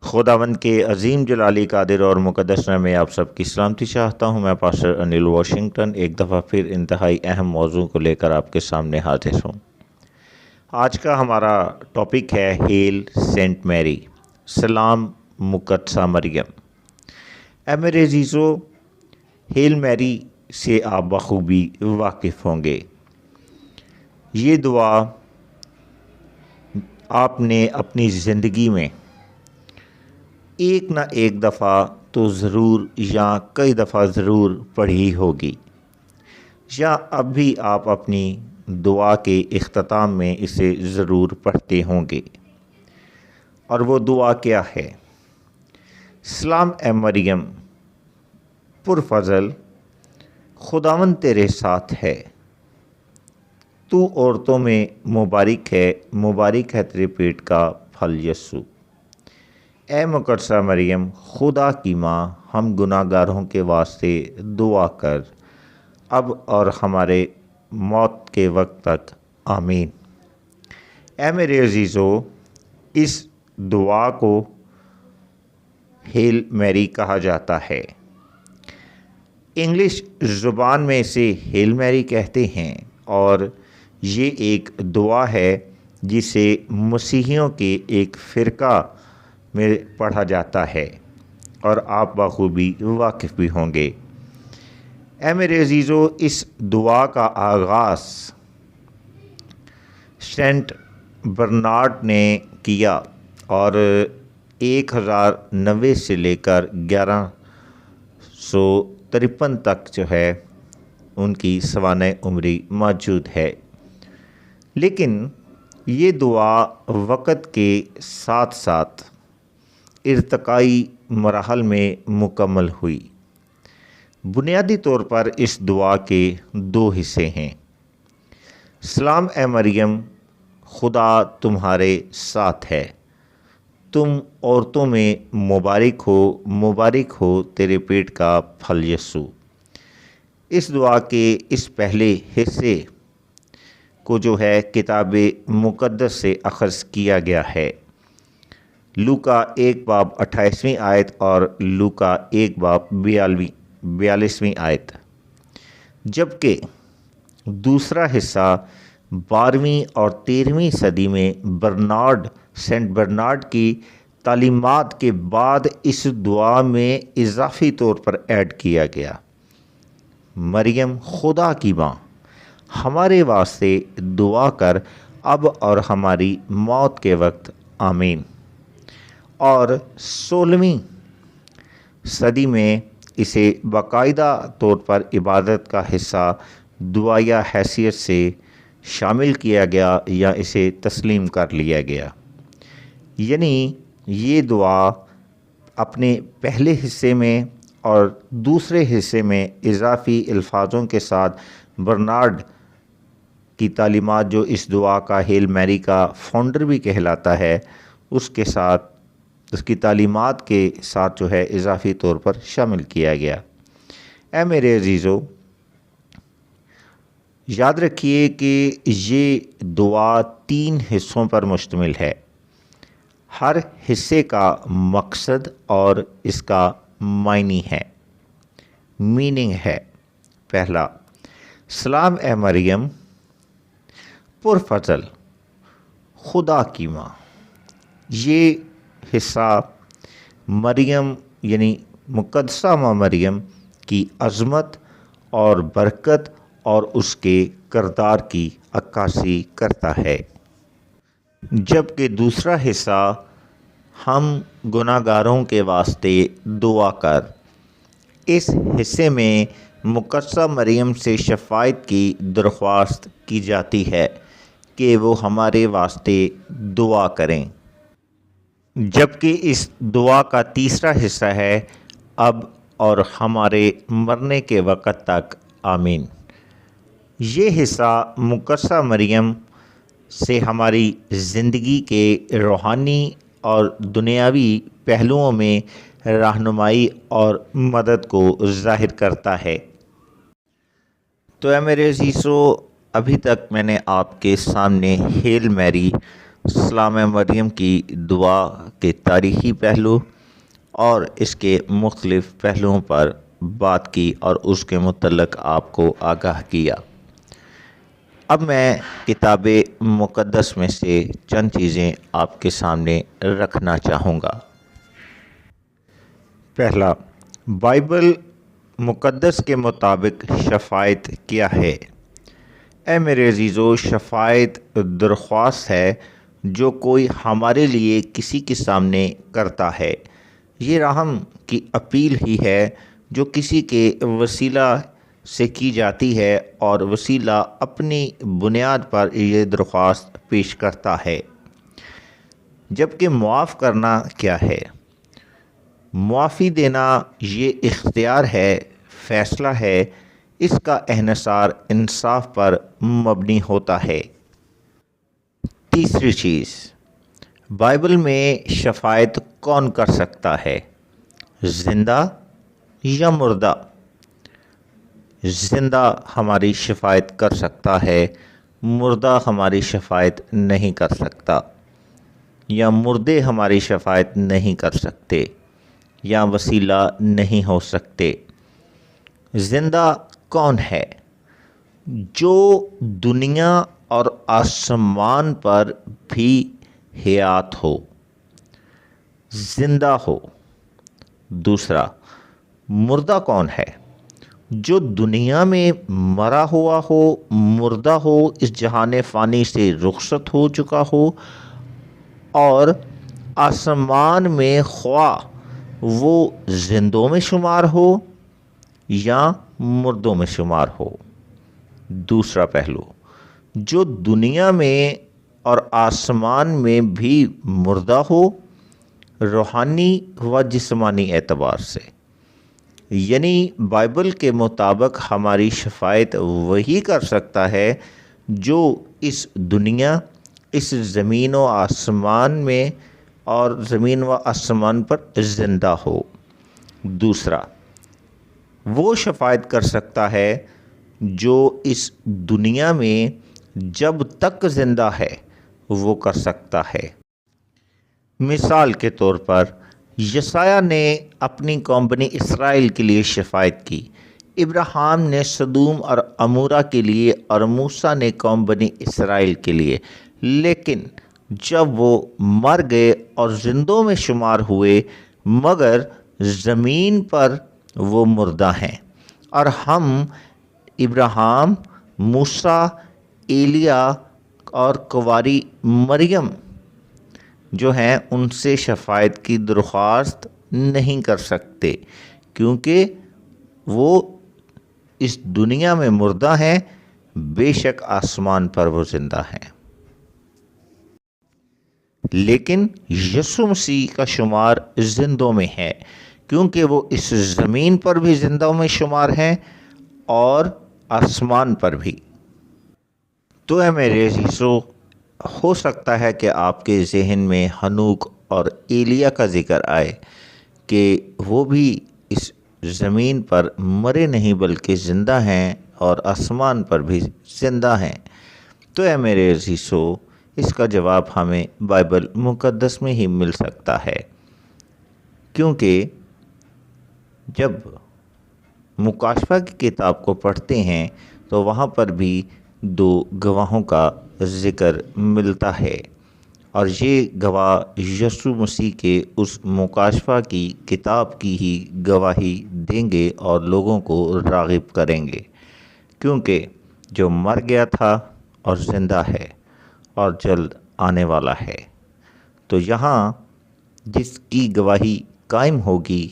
خداوند کے عظیم جلالی قادر اور مقدس نام میں آپ سب کی سلامتی چاہتا ہوں۔ میں پاسٹر انل واشنگٹن ایک دفعہ پھر انتہائی اہم موضوع کو لے کر آپ کے سامنے حاضر ہوں۔ آج کا ہمارا ٹاپک ہے ہیل سینٹ میری، سلام مقدسہ مریم۔ اے میرے عزیزو، ہیل میری سے آپ بخوبی واقف ہوں گے۔ یہ دعا آپ نے اپنی زندگی میں ایک نہ ایک دفعہ تو ضرور یا کئی دفعہ ضرور پڑھی ہوگی، یا اب بھی آپ اپنی دعا کے اختتام میں اسے ضرور پڑھتے ہوں گے۔ اور وہ دعا کیا ہے؟ سلام اے مریم پرفضل، خداوند تیرے ساتھ ہے، تو عورتوں میں مبارک ہے تیرے پیٹ کا پھل یسوع۔ اے مقدسہ مریم، خدا کی ماں، ہم گناہ گاروں کے واسطے دعا کر، اب اور ہمارے موت کے وقت تک، آمین۔ اے میرے عزیزو، اس دعا کو ہیل میری کہا جاتا ہے۔ انگلش زبان میں اسے ہیل میری کہتے ہیں، اور یہ ایک دعا ہے جسے مسیحیوں کے ایک فرقہ میں پڑھا جاتا ہے، اور آپ بخوبی واقف بھی ہوں گے۔ اے میرے عزیزو، اس دعا کا آغاز سینٹ برنارڈ نے کیا، اور 1090 سے لے کر 1153 تک جو ہے ان کی سوانح عمری موجود ہے۔ لیکن یہ دعا وقت کے ساتھ ساتھ ارتقائی مراحل میں مکمل ہوئی۔ بنیادی طور پر اس دعا کے 2 حصے ہیں۔ سلام اے مریم، خدا تمہارے ساتھ ہے، تم عورتوں میں مبارک ہو تیرے پیٹ کا پھل یسوع۔ اس دعا کے اس پہلے حصے کو جو ہے کتاب مقدس سے اخذ کیا گیا ہے، لوکا 1 باب 28ویں آیت اور لوکا 1 باب 42ویں آیت، جبکہ دوسرا حصہ 12ویں اور 13ویں صدی میں سینٹ برنارڈ کی تعلیمات کے بعد اس دعا میں اضافی طور پر ایڈ کیا گیا۔ مریم خدا کی ماں، ہمارے واسطے دعا کر، اب اور ہماری موت کے وقت، آمین۔ اور 16ویں صدی میں اسے باقاعدہ طور پر عبادت کا حصہ دعائیہ حیثیت سے شامل کیا گیا، یا اسے تسلیم کر لیا گیا۔ یعنی یہ دعا اپنے پہلے حصے میں اور دوسرے حصے میں اضافی الفاظوں کے ساتھ برنارڈ کی تعلیمات، جو اس دعا کا ہیل میری کا فاؤنڈر بھی کہلاتا ہے، اس کے ساتھ، اس کی تعلیمات کے ساتھ جو ہے اضافی طور پر شامل کیا گیا۔ اے میرے عزیزو، یاد رکھیے کہ یہ دعا 3 حصوں پر مشتمل ہے۔ ہر حصے کا مقصد اور اس کا معنی ہے، میننگ ہے۔ پہلا، سلام اے مریم پرفضل، خدا کی ماں۔ یہ حصہ مریم یعنی مقدسہ ماں مریم کی عظمت اور برکت اور اس کے کردار کی عکاسی کرتا ہے، جبکہ دوسرا حصہ ہم گناہ گاروں کے واسطے دعا کر۔ اس حصے میں مقدسہ مریم سے شفاعت کی درخواست کی جاتی ہے کہ وہ ہمارے واسطے دعا کریں، جبکہ اس دعا کا تیسرا حصہ ہے، اب اور ہمارے مرنے کے وقت تک، آمین۔ یہ حصہ مقدسہ مریم سے ہماری زندگی کے روحانی اور دنیاوی پہلوؤں میں رہنمائی اور مدد کو ظاہر کرتا ہے۔ تو اے میرے عزیزو، ابھی تک میں نے آپ کے سامنے ہیل میری سلام مریم کی دعا کے تاریخی پہلو اور اس کے مختلف پہلوؤں پر بات کی اور اس کے متعلق آپ کو آگاہ کیا۔ اب میں کتاب مقدس میں سے چند چیزیں آپ کے سامنے رکھنا چاہوں گا۔ پہلا، بائبل مقدس کے مطابق شفاعت کیا ہے؟ اے میرے عزیزو، شفاعت درخواست ہے جو کوئی ہمارے لیے کسی کے سامنے کرتا ہے۔ یہ رحم کی اپیل ہی ہے جو کسی کے وسیلہ سے کی جاتی ہے، اور وسیلہ اپنی بنیاد پر یہ درخواست پیش کرتا ہے۔ جبکہ معاف کرنا کیا ہے؟ معافی دینا یہ اختیار ہے، فیصلہ ہے، اس کا انحصار انصاف پر مبنی ہوتا ہے۔ تیسری چیز، بائبل میں شفاعت کون کر سکتا ہے؟ زندہ یا مردہ؟ زندہ ہماری شفاعت کر سکتا ہے، مردہ ہماری شفاعت نہیں کر سکتا، یا مردے ہماری شفاعت نہیں کر سکتے، یا وسیلہ نہیں ہو سکتے۔ زندہ کون ہے؟ جو دنیا اور آسمان پر بھی حیات ہو، زندہ ہو۔ دوسرا، مردہ کون ہے؟ جو دنیا میں مرا ہوا ہو، مردہ ہو، اس جہان فانی سے رخصت ہو چکا ہو، اور آسمان میں خواہ وہ زندوں میں شمار ہو یا مردوں میں شمار ہو۔ دوسرا پہلو، جو دنیا میں اور آسمان میں بھی مردہ ہو، روحانی و جسمانی اعتبار سے، یعنی بائبل کے مطابق ہماری شفاعت وہی کر سکتا ہے جو اس دنیا، اس زمین و آسمان میں اور زمین و آسمان پر زندہ ہو۔ دوسرا، وہ شفاعت کر سکتا ہے جو اس دنیا میں جب تک زندہ ہے وہ کر سکتا ہے۔ مثال کے طور پر یسایہ نے اپنی قوم بنی اسرائیل کے لیے شفاعت کی، ابراہیم نے سدوم اور عمورہ کے لیے، اور موسیٰ نے قوم بنی اسرائیل کے لیے۔ لیکن جب وہ مر گئے اور زندوں میں شمار ہوئے، مگر زمین پر وہ مردہ ہیں، اور ہم ابراہیم، موسیٰ، ایلیاہ اور کنواری مریم جو ہیں ان سے شفاعت کی درخواست نہیں کر سکتے، کیونکہ وہ اس دنیا میں مردہ ہیں، بے شک آسمان پر وہ زندہ ہیں۔ لیکن یسوع مسیح کا شمار زندوں میں ہے، کیونکہ وہ اس زمین پر بھی زندوں میں شمار ہیں اور آسمان پر بھی۔ تو اے میرے عزیزو، ہو سکتا ہے کہ آپ کے ذہن میں ہنوک اور ایلیا کا ذکر آئے کہ وہ بھی اس زمین پر مرے نہیں بلکہ زندہ ہیں اور آسمان پر بھی زندہ ہیں۔ تو اے میرے عزیزو، اس کا جواب ہمیں بائبل مقدس میں ہی مل سکتا ہے، کیونکہ جب مکاشفہ کی کتاب کو پڑھتے ہیں تو وہاں پر بھی دو گواہوں کا ذکر ملتا ہے، اور یہ گواہ یسوع مسیح کے اس مکاشفہ کی کتاب کی ہی گواہی دیں گے اور لوگوں کو راغب کریں گے، کیونکہ جو مر گیا تھا اور زندہ ہے اور جلد آنے والا ہے، تو یہاں جس کی گواہی قائم ہوگی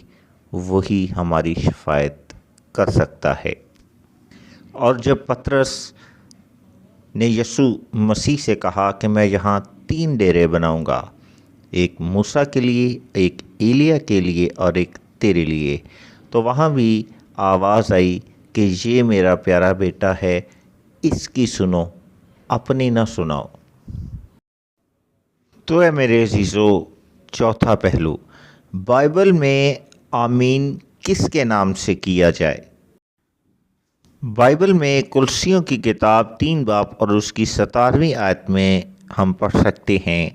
وہی ہماری شفاعت کر سکتا ہے۔ اور جب پطرس نے یسوع مسیح سے کہا کہ میں یہاں 3 ڈیرے بناؤں گا، ایک موسیٰ کے لیے، ایک ایلیا کے لیے اور ایک تیرے لیے، تو وہاں بھی آواز آئی کہ یہ میرا پیارا بیٹا ہے، اس کی سنو، اپنی نہ سناؤ۔ تو اے میرے عزیزو، چوتھا پہلو، بائبل میں آمین کس کے نام سے کیا جائے؟ بائبل میں کلسیوں کی کتاب 3 باب اور اس کی 17ویں آیت میں ہم پڑھ سکتے ہیں،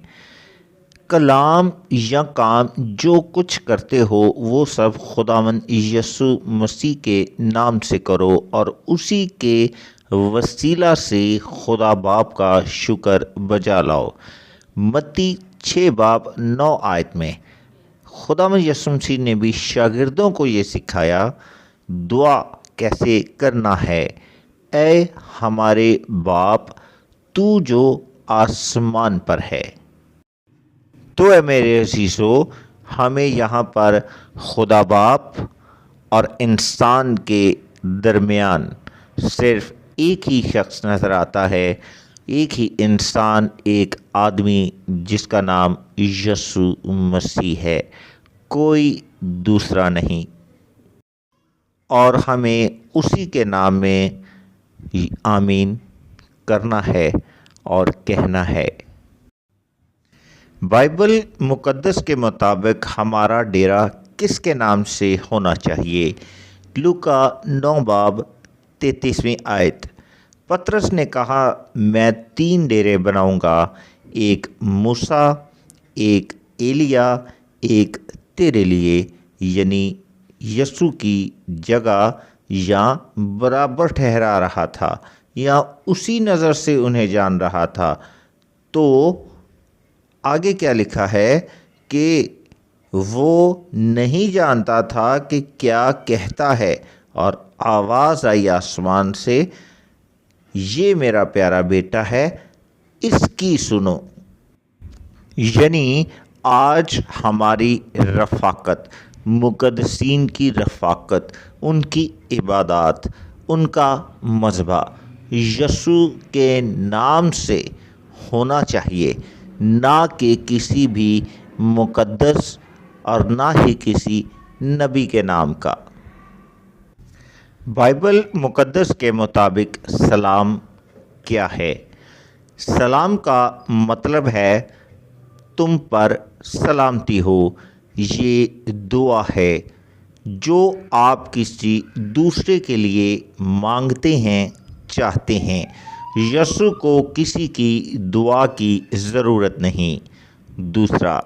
کلام یا کام جو کچھ کرتے ہو وہ سب خداوند یسوع مسیح کے نام سے کرو اور اسی کے وسیلہ سے خدا باپ کا شکر بجا لاؤ۔ متی 6:9 میں خداوند یسوع مسیح نے بھی شاگردوں کو یہ سکھایا، دعا کیسے کرنا ہے۔ اے ہمارے باپ تو جو آسمان پر ہے۔ تو اے میرے عزیزو، ہمیں یہاں پر خدا باپ اور انسان کے درمیان صرف ایک ہی شخص نظر آتا ہے، ایک ہی انسان، ایک آدمی جس کا نام یسوع مسیح ہے، کوئی دوسرا نہیں، اور ہمیں اسی کے نام میں آمین کرنا ہے اور کہنا ہے۔ بائبل مقدس کے مطابق ہمارا ڈیرا کس کے نام سے ہونا چاہیے؟ لوکا 9:33 پطرس نے کہا، میں 3 ڈیرے بناؤں گا، ایک موسیٰ، ایک ایلیا، ایک تیرے لیے، یعنی یسوع کی جگہ یا برابر ٹھہرا رہا تھا یا اسی نظر سے انہیں جان رہا تھا۔ تو آگے کیا لکھا ہے کہ وہ نہیں جانتا تھا کہ کیا کہتا ہے، اور آواز آئی آسمان سے، یہ میرا پیارا بیٹا ہے، اس کی سنو۔ یعنی آج ہماری رفاقت، مقدسین کی رفاقت، ان کی عبادات، ان کا مذبح یسوع کے نام سے ہونا چاہیے، نہ کہ کسی بھی مقدس اور نہ ہی کسی نبی کے نام کا۔ بائبل مقدس کے مطابق سلام کیا ہے؟ سلام کا مطلب ہے تم پر سلامتی ہو۔ یہ دعا ہے جو آپ کسی دوسرے کے لیے مانگتے ہیں، چاہتے ہیں۔ یسوع کو کسی کی دعا کی ضرورت نہیں۔ دوسرا،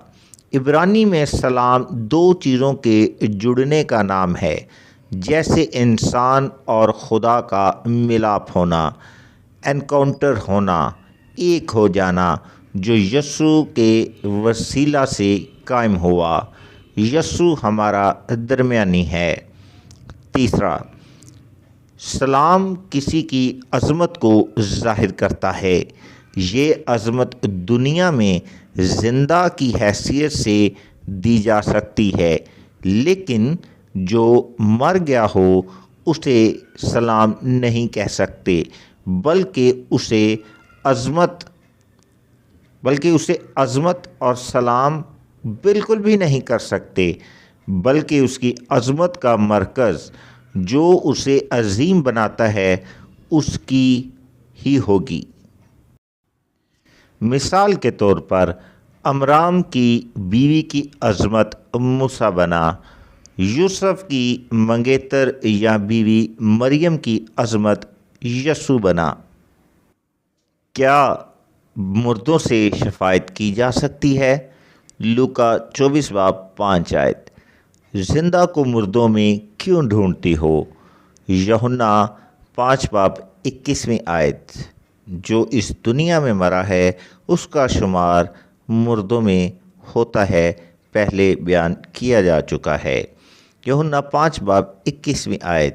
عبرانی میں سلام 2 چیزوں کے جڑنے کا نام ہے، جیسے انسان اور خدا کا ملاپ ہونا، انکاؤنٹر ہونا، ایک ہو جانا، جو یسوع کے وسیلہ سے قائم ہوا۔ یسوع ہمارا درمیانی ہے۔ تیسرا، سلام کسی کی عظمت کو ظاہر کرتا ہے۔ یہ عظمت دنیا میں زندہ کی حیثیت سے دی جا سکتی ہے، لیکن جو مر گیا ہو اسے سلام نہیں کہہ سکتے، بلکہ اسے عظمت اور سلام بالکل بھی نہیں کر سکتے، بلکہ اس کی عظمت کا مرکز جو اسے عظیم بناتا ہے اس کی ہی ہوگی۔ مثال کے طور پر عمرام کی بیوی کی عظمت موسیٰ بنا، یوسف کی منگیتر یا بیوی مریم کی عظمت یسوع بنا۔ کیا مردوں سے شفاعت کی جا سکتی ہے؟ لوکا 24:5 زندہ کو مردوں میں کیوں ڈھونڈتی ہو؟ یوحنا 5:21 جو اس دنیا میں مرا ہے اس کا شمار مردوں میں ہوتا ہے، پہلے بیان کیا جا چکا ہے۔ یوحنا 5:21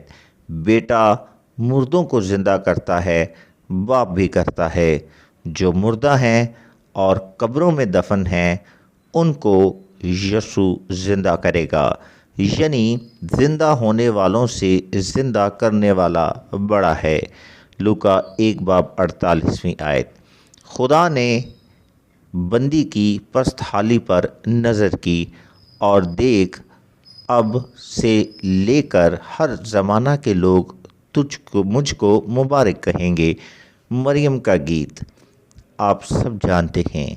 بیٹا مردوں کو زندہ کرتا ہے، باپ بھی کرتا ہے۔ جو مردہ ہیں اور قبروں میں دفن ہیں ان کو یسوع زندہ کرے گا، یعنی زندہ ہونے والوں سے زندہ کرنے والا بڑا ہے۔ لوکا 1:48 خدا نے بندی کی پست حالی پر نظر کی، اور دیکھ اب سے لے کر ہر زمانہ کے لوگ مجھ کو مبارک کہیں گے۔ مریم کا گیت آپ سب جانتے ہیں۔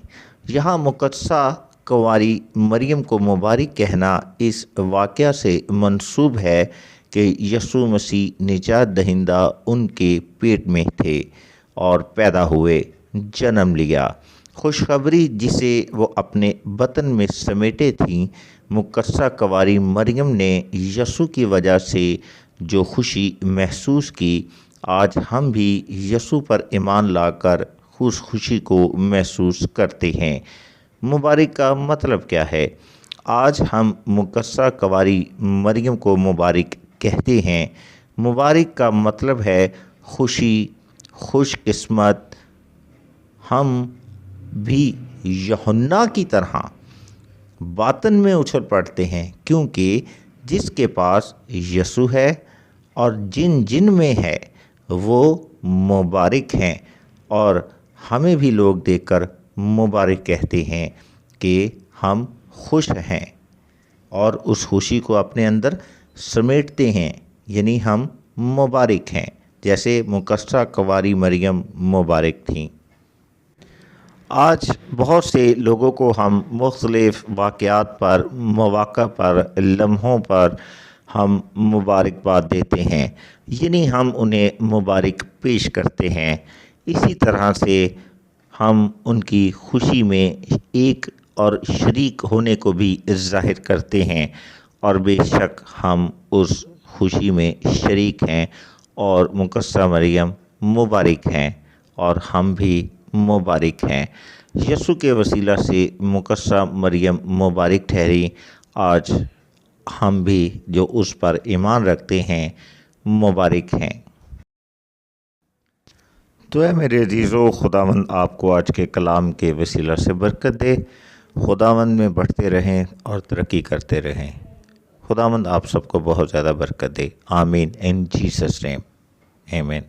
یہاں مقدسہ کنواری مریم کو مبارک کہنا اس واقعہ سے منسوب ہے کہ یسوع مسیح نجات دہندہ ان کے پیٹ میں تھے اور پیدا ہوئے، جنم لیا۔ خوشخبری جسے وہ اپنے بطن میں سمیٹے تھیں، مقدسہ کنواری مریم نے یسوع کی وجہ سے جو خوشی محسوس کی، آج ہم بھی یسوع پر ایمان لا کر اس خوشی کو محسوس کرتے ہیں۔ مبارک کا مطلب کیا ہے؟ آج ہم مقدسہ کنواری مریم کو مبارک کہتے ہیں۔ مبارک کا مطلب ہے خوشی، خوش قسمت۔ ہم بھی یوحنا کی طرح باطن میں اچھل پڑتے ہیں، کیونکہ جس کے پاس یسوع ہے اور جن میں ہے وہ مبارک ہیں، اور ہمیں بھی لوگ دیکھ کر مبارک کہتے ہیں کہ ہم خوش ہیں اور اس خوشی کو اپنے اندر سمیٹتے ہیں، یعنی ہم مبارک ہیں، جیسے مقدسہ کنواری مریم مبارک تھیں۔ آج بہت سے لوگوں کو ہم مختلف واقعات پر، مواقع پر، لمحوں پر ہم مبارکباد دیتے ہیں، یعنی ہم انہیں مبارک پیش کرتے ہیں۔ اسی طرح سے ہم ان کی خوشی میں ایک اور شریک ہونے کو بھی ظاہر کرتے ہیں، اور بے شک ہم اس خوشی میں شریک ہیں، اور مقدسہ مریم مبارک ہیں اور ہم بھی مبارک ہیں۔ یسوع کے وسیلہ سے مقدسہ مریم مبارک ٹھہری، آج ہم بھی جو اس پر ایمان رکھتے ہیں مبارک ہیں۔ تو اے میرے عزیزو، خداوند آپ کو آج کے کلام کے وسیلہ سے برکت دے، خداوند میں بڑھتے رہیں اور ترقی کرتے رہیں۔ خداوند آپ سب کو بہت زیادہ برکت دے، آمین، ان جیسس نیم، آمین۔